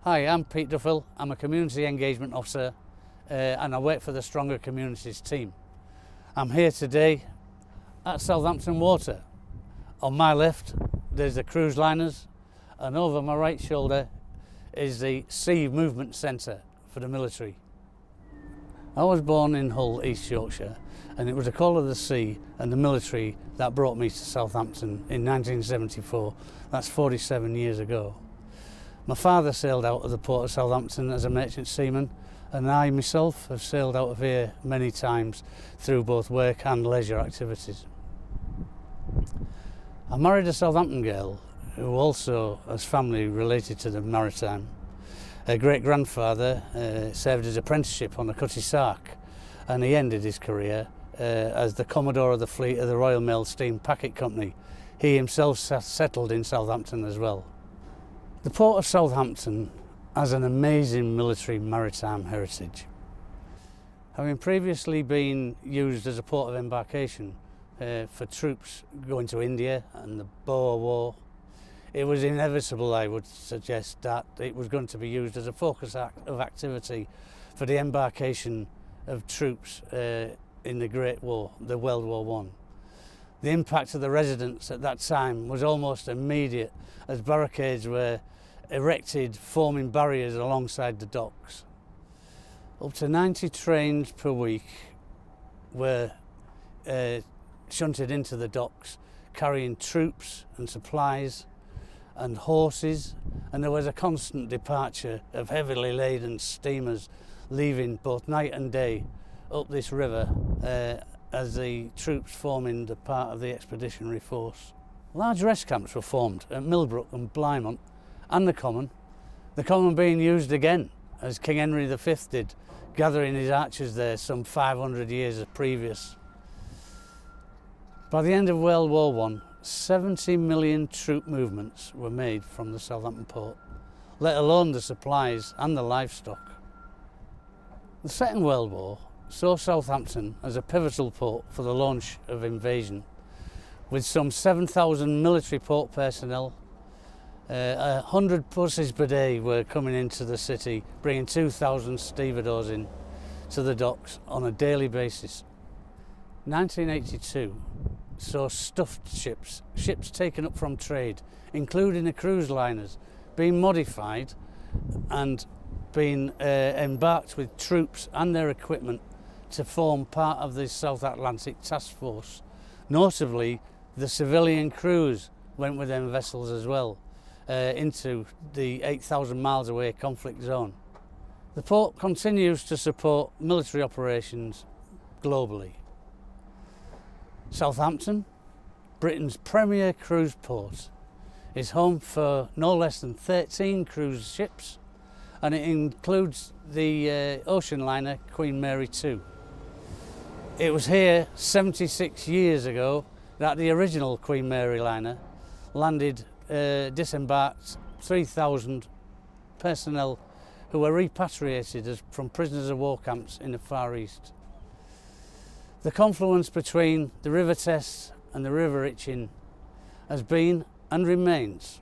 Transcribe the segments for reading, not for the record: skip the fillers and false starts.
Hi, I'm Pete Duffield. I'm a Community Engagement Officer and I work for the Stronger Communities team. I'm here today at Southampton Water. On my left there's the cruise liners and over my right shoulder is the Sea Movement Centre for the military. I was born in Hull, East Yorkshire, and it was the call of the sea and the military that brought me to Southampton in 1974. That's 47 years ago. My father sailed out of the port of Southampton as a merchant seaman, and I myself have sailed out of here many times through both work and leisure activities. I married a Southampton girl who also has family related to the maritime. Her great-grandfather served his apprenticeship on the Cutty Sark, and he ended his career as the Commodore of the fleet of the Royal Mail Steam Packet Company. He himself settled in Southampton as well. The Port of Southampton has an amazing military maritime heritage. Having previously been used as a port of embarkation for troops going to India and the Boer War, it was inevitable, I would suggest, that it was going to be used as a focus of activity for the embarkation of troops in the Great War, the World War I. The impact of the residents at that time was almost immediate, as barricades were erected, forming barriers alongside the docks. Up to 90 trains per week were shunted into the docks, carrying troops and supplies and horses, and there was a constant departure of heavily laden steamers leaving both night and day up this river as the troops forming the part of the expeditionary force. Large rest camps were formed at Millbrook and Blymont and the Common being used again as King Henry V did, gathering his archers there some 500 years previous. By the end of World War I, 70 million troop movements were made from the Southampton port, let alone the supplies and the livestock. The Second World War saw Southampton as a pivotal port for the launch of invasion, with some 7,000 military port personnel. 100 buses per day were coming into the city, bringing 2,000 stevedores in to the docks on a daily basis. 1982 saw stuffed ships taken up from trade, including the cruise liners, being modified and being embarked with troops and their equipment to form part of the South Atlantic Task Force. Notably, the civilian crews went with them vessels as well into the 8,000 miles away conflict zone. The port continues to support military operations globally. Southampton, Britain's premier cruise port, is home for no less than 13 cruise ships, and it includes the ocean liner Queen Mary II. It was here 76 years ago that the original Queen Mary liner landed, disembarked 3,000 personnel who were repatriated from prisoners of war camps in the Far East. The confluence between the River Test and the River Itchen has been and remains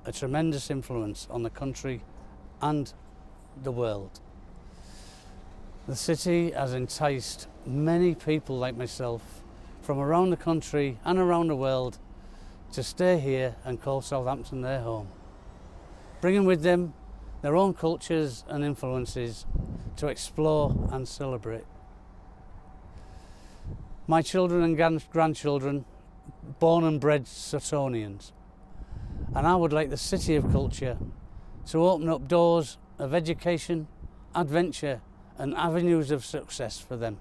a tremendous influence on the country and the world. The city has enticed many people like myself from around the country and around the world to stay here and call Southampton their home, bringing with them their own cultures and influences to explore and celebrate. My children and grandchildren, born and bred Sutonians, and I would like the City of Culture to open up doors of education, adventure and avenues of success for them.